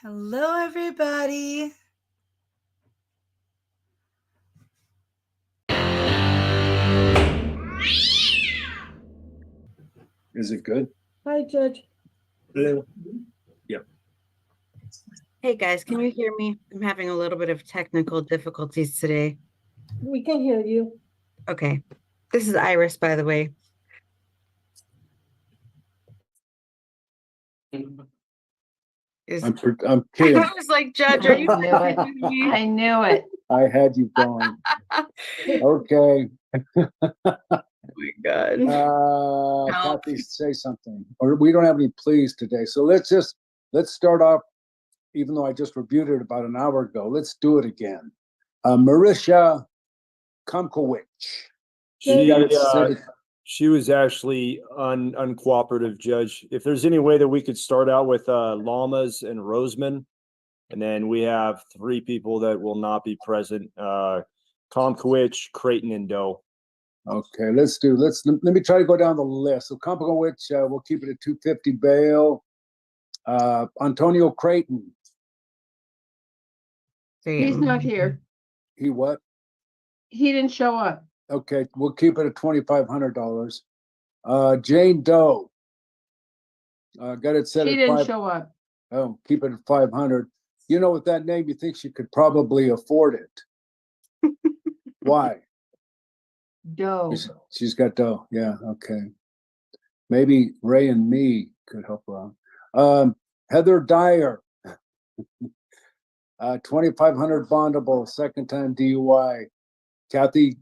Hello, everybody. Is it good? Hi, Judge. Hello. Yep. Hey guys, can you hear me? I'm having a little bit of technical difficulties today. We can hear you. Okay. This is Iris, by the way. I'm kidding. I was like, Judge, are you kidding me? I knew it. I had you going. Okay. Oh my God. Kathy, say something. Or we don't have any pleas today. So let's start off, even though I just reviewed it about an hour ago. Let's do it again. Marisha Komkowicz. She was actually uncooperative, Judge. If there's any way that we could start out with Lamas and Roseman, and then we have three people that will not be present: Komkowicz, Creighton, and Doe. Okay, let me try to go down the list. So Komkowicz, we'll keep it at 250 bail. Antonio Creighton. He's not here. He what? He didn't show up. Okay, we'll keep it at $2,500. Jane Doe. Got it set She at didn't show up. Oh, keep it at 500. You know, with that name, you think she could probably afford it. Why? Doe. She's got Doe. Yeah, okay. Maybe Ray and me could help her out. Heather Dyer. 2,500 bondable, second time DUI. Kathy,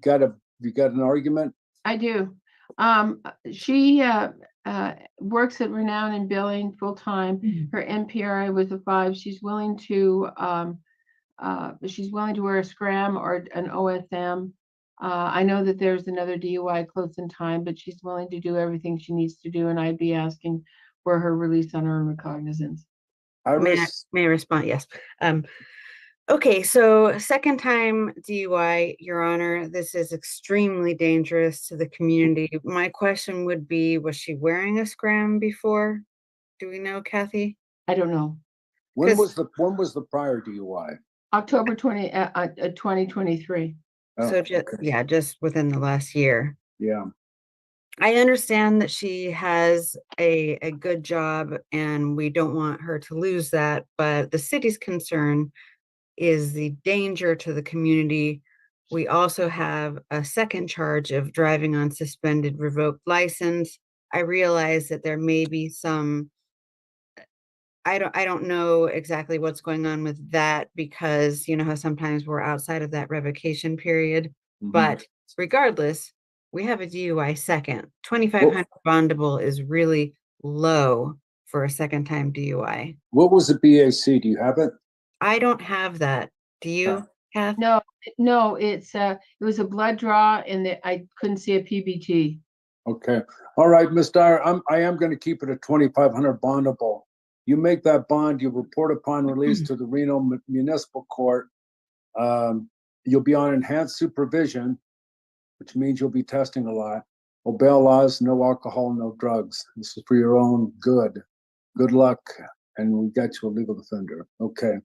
you got an argument? I do. She works at Renown in Billing full time. Her NPRI was a 5. She's willing to wear a scram or an OSM. I know that there's another DUI close in time, but she's willing to do everything she needs to do, and I'd be asking for her release on her recognizance. May I respond? Yes. Okay, so second time DUI, Your Honor, this is extremely dangerous to the community. My question would be, was she wearing a scram before? Do we know, Kathy? I don't know. When was the prior DUI? October 2023. So okay. just within the last year. Yeah. I understand that she has a good job and we don't want her to lose that, but the city's concern is the danger to the community. We also have a second charge of driving on suspended revoked license. I realize that there may be some, I don't know exactly what's going on with that, because you know how sometimes we're outside of that revocation period. But regardless, we have a DUI second. 2,500 bondable is really low for a second time DUI. What was the BAC? Do you have it? I don't have that. Do you have? No, it was a blood draw and I couldn't see a PBT. Okay. All right, Ms. Dyer, I am going to keep it at 2,500 bondable. You make that bond, you report upon release to the Reno Municipal Court. You'll be on enhanced supervision, which means you'll be testing a lot. Obey laws, no alcohol, no drugs. This is for your own good. Good luck, and we got you a legal defender. Okay.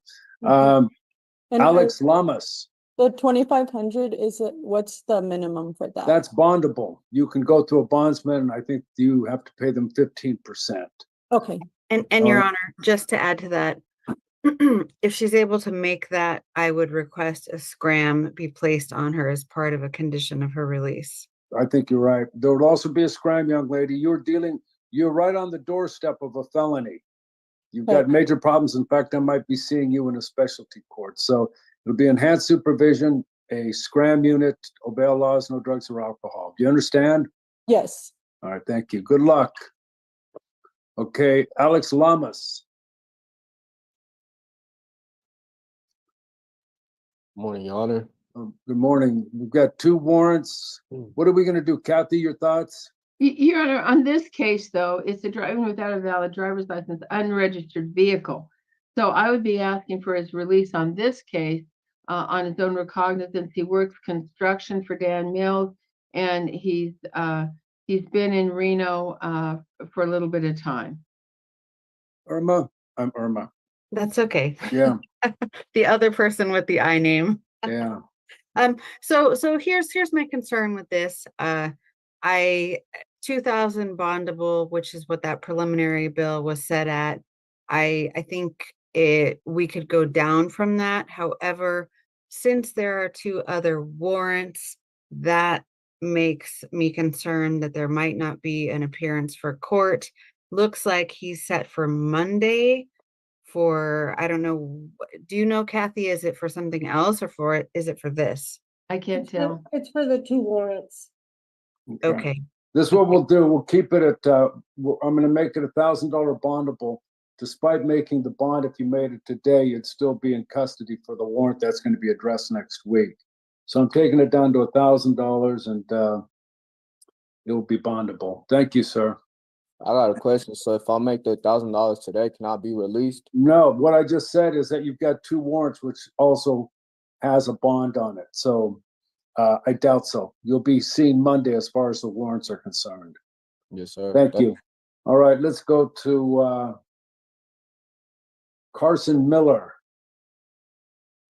Alex Lamas. The 2,500 is what's the minimum for that? That's bondable. You can go to a bondsman, and I think you have to pay them 15%. Okay. And Your Honor, just to add to that, if she's able to make that, I would request a scram be placed on her as part of a condition of her release. I think you're right. There would also be a scram, young lady. You're right on the doorstep of a felony. You've got major problems. In fact, I might be seeing you in a specialty court. So it'll be enhanced supervision, a scram unit, obey laws, no drugs or alcohol. Do you understand? Yes. All right, thank you. Good luck. Okay, Alex Lamas. Morning, Your Honor. Good morning. We've got 2 warrants. What are we going to do? Kathy, your thoughts? Your Honor, on this case, though, it's a driving without a valid driver's license, unregistered vehicle. So I would be asking for his release on this case on his own recognizance. He works construction for Dan Mills, and he's been in Reno for a little bit of time. Irma? I'm Irma. That's okay. Yeah, The other person with the I name. yeah. So here's my concern with this. I 2,000 bondable, which is what that preliminary bill was set at. I think we could go down from that. However, since there are two other warrants, that makes me concerned that there might not be an appearance for court. Looks like he's set for Monday for, I don't know, do you know, Kathy, is it for something else or is it for this? I can't tell. It's for the two warrants. Okay, This is what we'll do. We'll keep it at, I'm gonna make it $1,000 bondable. Despite making the bond, if you made it today, you'd still be in custody for the warrant that's gonna be addressed next week. So I'm taking it down to $1,000 and, it will be bondable. Thank you, sir. I got a question. So if I make the $1,000 today, can I be released? No, what I just said is that you've got two warrants, which also has a bond on it. So, I doubt so. You'll be seen Monday as far as the warrants are concerned. Yes, sir. Thank you. All right, let's go to Carson Miller.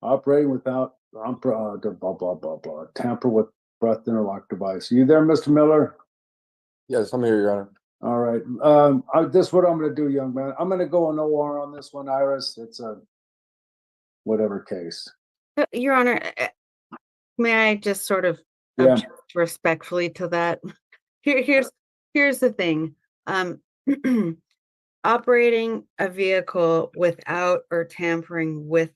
Operating without blah, blah, blah, blah. Tamper with breath interlock device. Are you there, Mr. Miller? Yes, I'm here, Your Honor. All right. This is what I'm going to do, young man. I'm going to go an OR on this one, Iris. It's a whatever case. Your Honor, may I just sort of Yeah. object respectfully to that? Here's the thing. Operating a vehicle without or tampering with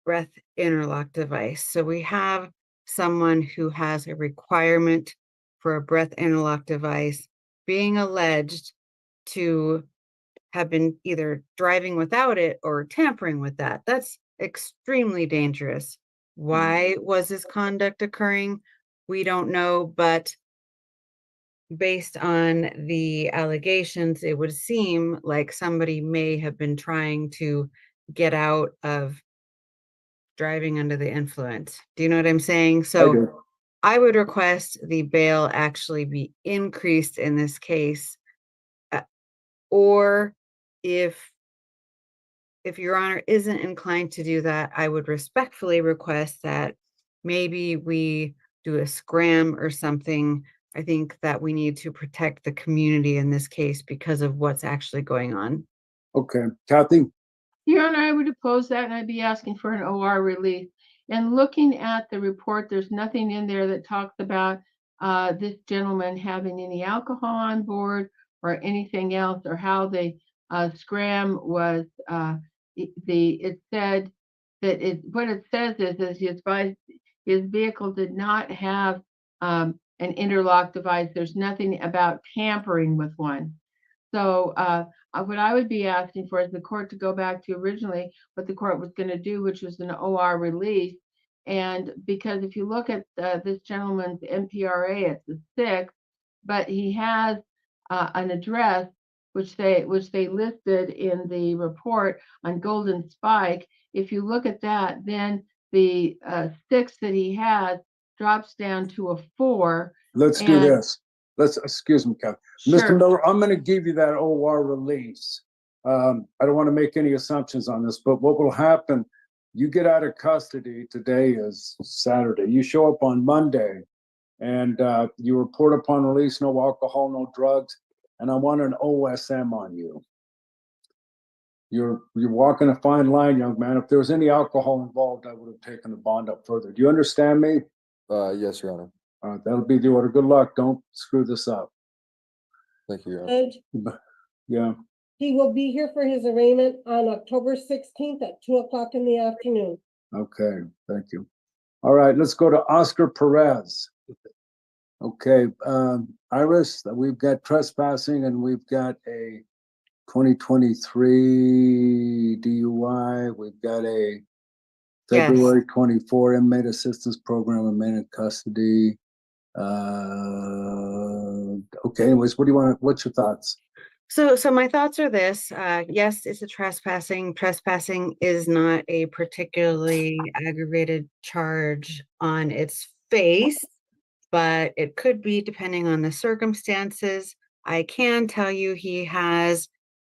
breath interlock device. So we have someone who has a requirement for a breath interlock device being alleged to have been either driving without it or tampering with that. That's extremely dangerous. Why was this conduct occurring? We don't know, but based on the allegations, it would seem like somebody may have been trying to get out of driving under the influence. Do you know what I'm saying? I So do. I would request the bail actually be increased in this case. Or if Your Honor isn't inclined to do that, I would respectfully request that maybe we do a scram or something. I think that we need to protect the community in this case because of what's actually going on. Okay, Kathy? Your Honor, I would oppose that and I'd be asking for an OR release. And looking at the report, there's nothing in there that talks about this gentleman having any alcohol on board or anything else, or how the scram was. It said that what it says is he advised his vehicle did not have an interlock device. There's nothing about tampering with one. So what I would be asking for is the court to go back to originally what the court was going to do, which was an OR release. And because if you look at this gentleman's MPRA, it's a 6, but he has an address which they listed in the report on Golden Spike. If you look at that, then the 6 that he has drops down to a 4. Let's do this. Excuse me, Kathy. Sure. Mr. Miller, I'm going to give you that OR release. I don't want to make any assumptions on this, but what will happen, you get out of custody, today is Saturday, you show up on Monday and you report upon release, no alcohol, no drugs, and I want an OSM on you. You're walking a fine line, young man. If there was any alcohol involved, I would have taken the bond up further. Do you understand me? Yes, Your Honor. All right, that'll be the order. Good luck. Don't screw this up. Thank you, Your Honor. Judge, Yeah. he will be here for his arraignment on October 16th at 2:00 in the afternoon. Okay. Thank you. All right. Let's go to Oscar Perez. Okay. Iris, we've got trespassing and we've got a 2023 DUI. We've got a Yes. February 24 inmate assistance program and main in custody. Okay. Anyways, what do you want? What's your thoughts? So my thoughts are this, yes, it's a trespassing. Trespassing is not a particularly aggravated charge on its face, but it could be depending on the circumstances. I can tell you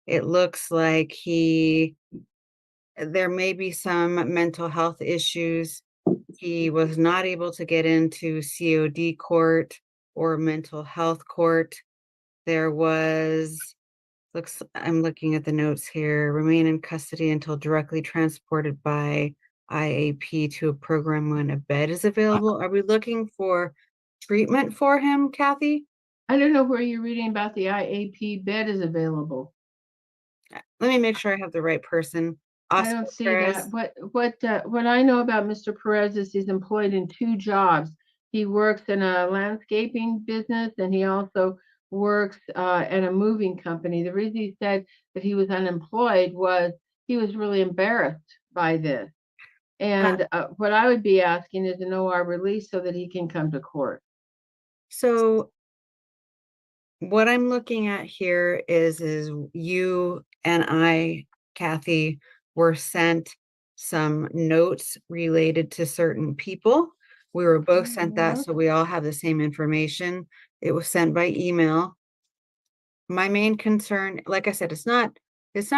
it looks like he there may be some mental health issues. He was not able to get into COD court or mental health court. There was, I'm looking at the notes here, remain in custody until directly transported by IAP to a program when a bed is available. Are we looking for treatment for him, Kathy? I don't know where you're reading about the IAP bed is available. Let me make sure I have the right person. I Oscar don't see Perez. that. What I know about Mr. Perez is he's employed in 2 jobs. He works in a landscaping business and he also works at a moving company. The reason he said that he was unemployed was he was really embarrassed by this. And what I would be asking is an OR release so that he can come to court. So what I'm looking at here is you and I, Kathy, were sent some notes related to certain people. We were both sent that, so we all have the same information. It was sent by email. My main concern, like I said, it's not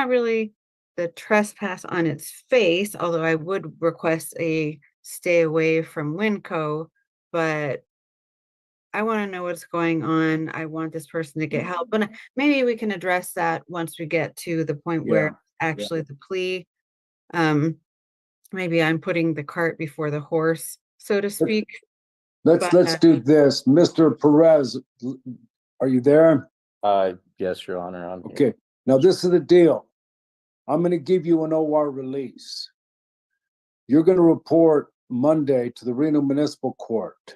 really the trespass on its face, although I would request a stay away from Winco, but I want to know what's going on. I want this person to get help. And maybe we can address that once we get to the point where actually the plea, maybe I'm putting the cart before the horse, so to speak. Let's do this. Mr. Perez, are you there? Yes, Your Honor. I'm here. Okay. Now this is the deal. I'm going to give you an OR release. You're going to report Monday to the Reno Municipal Court.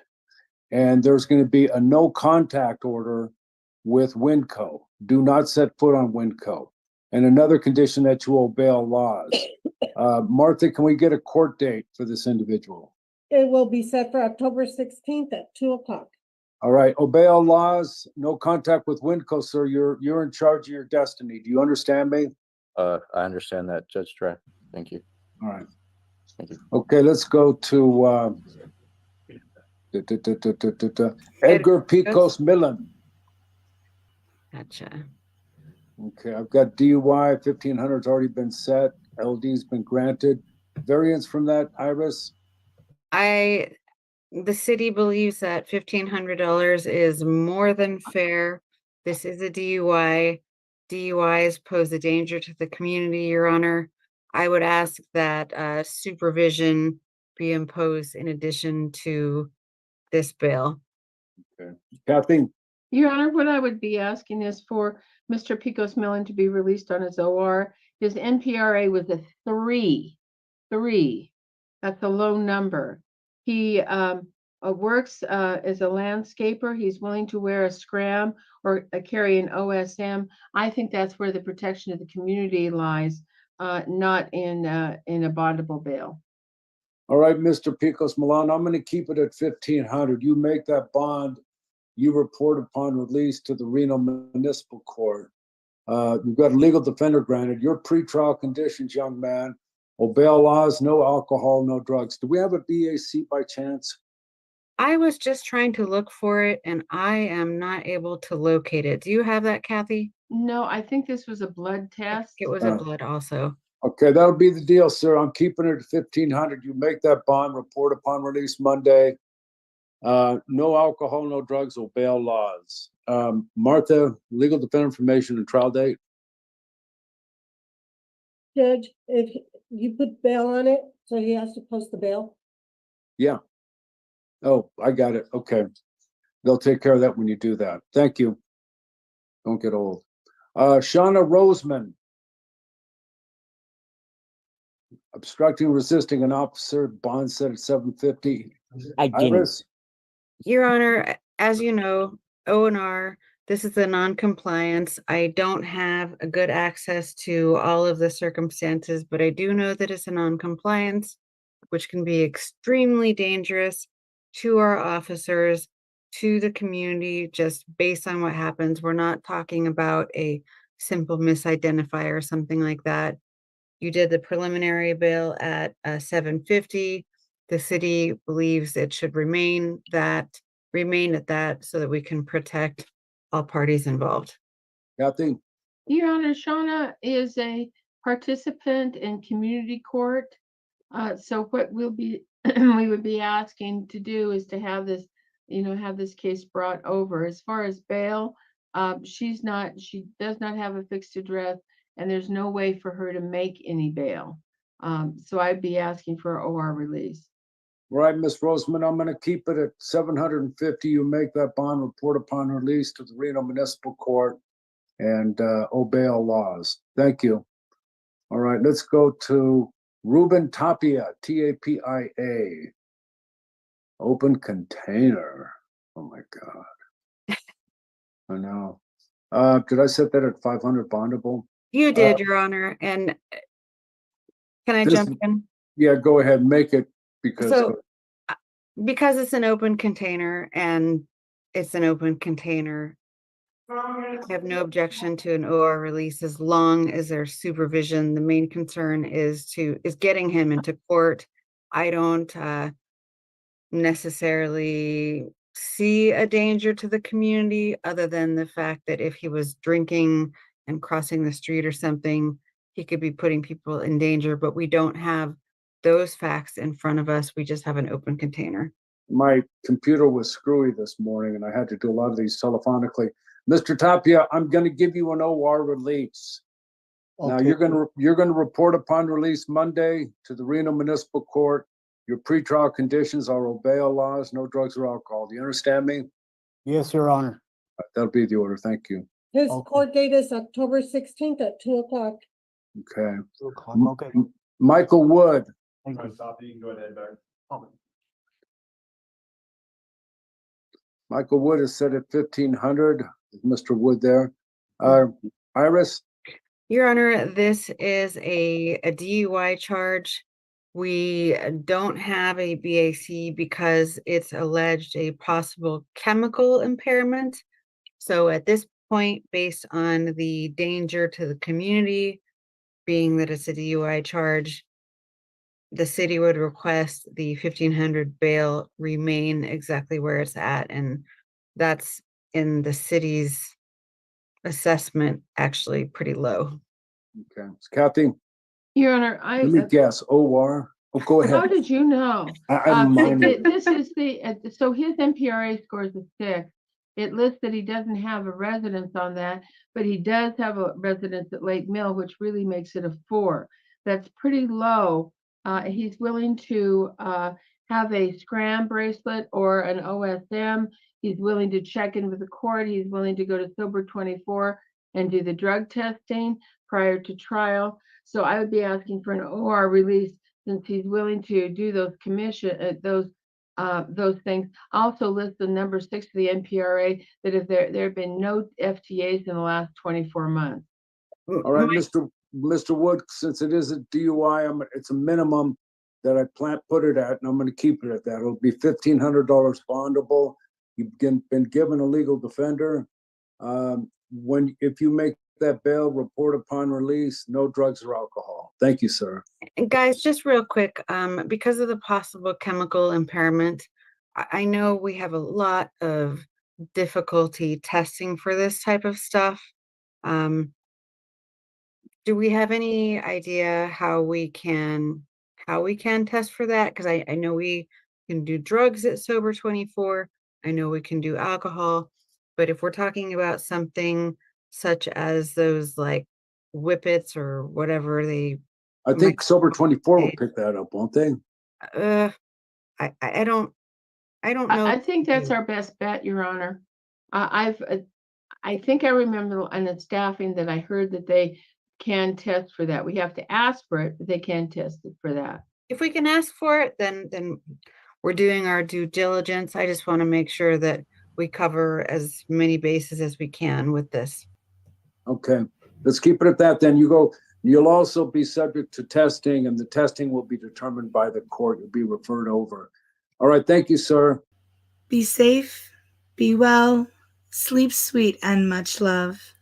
And there's going to be a no contact order with Winco. Do not set foot on Winco. And another condition that you obey all laws. Martha, can we get a court date for this individual? It will be set for October 16th at 2 o'clock. All right, obey all laws, no contact with Winco, sir. You're in charge of your destiny. Do you understand me? I understand that, Judge Trey. Thank you. All right. Thank you. Okay, let's go to Edgar Picos Millen. Gotcha. Okay, I've got DUI, 1500's already been set. LD's been granted. Variance from that, Iris? The city believes that $1,500 is more than fair. This is a DUI. DUIs pose a danger to the community, Your Honor. I would ask that supervision be imposed in addition to this bail. Okay. Kathy? Your Honor, what I would be asking is for Mr. Picos Millen to be released on his OR. His NPRA was a 3. That's a low number. He works as a landscaper. He's willing to wear a scram or carry an OSM. I think that's where the protection of the community lies, not in a bondable bail. All right, Mr. Picos Millen, I'm going to keep it at 1500. You make that bond. You report upon release to the Reno Municipal Court. You've got a legal defender granted. Your pretrial conditions, young man, obey all laws, no alcohol, no drugs. Do we have a BAC by chance? I was just trying to look for it and I am not able to locate it. Do you have that, Kathy? No, I think this was a blood test. It was a blood also. Okay, that'll be the deal, sir. I'm keeping it at 1500. You make that bond, report upon release Monday. No alcohol, no drugs, obey all laws. Martha, legal defender information and trial date. Judge, if you put bail on it, so he has to post the bail. Yeah. Oh, I got it. Okay. They'll take care of that when you do that. Thank you. Don't get old. Shauna Roseman. Obstructing, resisting an officer, bond set at 750. Iris? Your Honor, as you know, O&R, this is a non-compliance. I don't have a good access to all of the circumstances, but I do know that it's a non-compliance, which can be extremely dangerous to our officers, to the community, just based on what happens. We're not talking about a simple misidentify or something like that. You did the preliminary bail at 750. The city believes it should remain at that so that we can protect all parties involved. Kathy? Your Honor, Shauna is a participant in community court. So what we'll be, we would be asking to do is to have this, have this case brought over. As far as bail, she does not have a fixed address, and there's no way for her to make any bail. So I'd be asking for OR release. Right, Ms. Roseman, I'm gonna keep it at 750. You make that bond report upon release to the Reno Municipal Court and obey all laws. Thank you. All right, let's go to Ruben Tapia, T-A-P-I-A. Open container. Oh my God. I know. Did I set that at 500 bondable? You did, Your Honor, and can I This- jump in? Yeah, go ahead, make it because So, because it's an open container and it's an open container, I have no objection to an OR release as long as there's supervision. The main concern is getting him into court. I don't necessarily see a danger to the community other than the fact that if he was drinking and crossing the street or something, he could be putting people in danger, but we don't have those facts in front of us. We just have an open container. my computer was screwy this morning and I had to do a lot of these telephonically. Mr. Tapia, I'm gonna give you an OR release. Now, Okay. you're gonna report upon release Monday to the Reno Municipal Court. Your pretrial conditions are obey all laws, no drugs or alcohol. Do you understand me? Yes, Your Honor. That'll be the order. Thank you. His Okay. court date is October 16th at 2:00. Okay. 2:00, M- okay. Michael Wood, Thank you. You can go ahead, Barry. Michael Wood is set at 1,500. Mr. Wood there. Iris, Your Honor, this is a DUI charge. We don't have a BAC because it's alleged a possible chemical impairment. So at this point, based on the danger to the community, being that it's a DUI charge, the city would request the 1,500 bail remain exactly where it's at, and that's in the city's assessment actually pretty low. okay. Kathy, Your Honor, let me guess, OR? Oh, go how ahead. did you know? I'm minding. This is so his MPRA score is a 6. It lists that he doesn't have a residence on that, but he does have a residence at Lake Mill, which really makes it a 4. That's pretty low. He's willing to have a SCRAM bracelet or an OSM. He's willing to check in with the court. He's willing to go to Sober 24 and do the drug testing prior to trial. So I would be asking for an OR release since he's willing to do those those things. Also list the number 6 of the NPRA that if there have been no FTAs in the last 24 months. All right, Mr. Wood, since it is a DUI, it's a minimum that I put it at, and I'm gonna keep it at that. It'll be $1,500 bondable. You've been given a legal defender. If you make that bail, report upon release, no drugs or alcohol. Thank you, sir. And guys, just real quick, because of the possible chemical impairment, I know we have a lot of difficulty testing for this type of stuff. Do we have any idea how we can test for that? Because I know we can do drugs at Sober 24. I know we can do alcohol, but if we're talking about something such as those like whippets or whatever they I think Sober 24 will pick that up, won't they? I don't know. I think that's our best bet, Your Honor. I think I remember on the staffing that I heard that they can test for that. We have to ask for it, but they can test it for that. If we can ask for it, then we're doing our due diligence. I just want to make sure that we cover as many bases as we can with this. Okay, let's keep it at that then. You'll also be subject to testing, and the testing will be determined by the court. You'll be referred over. All right, thank you, sir. Be safe, be well, sleep sweet, and much love.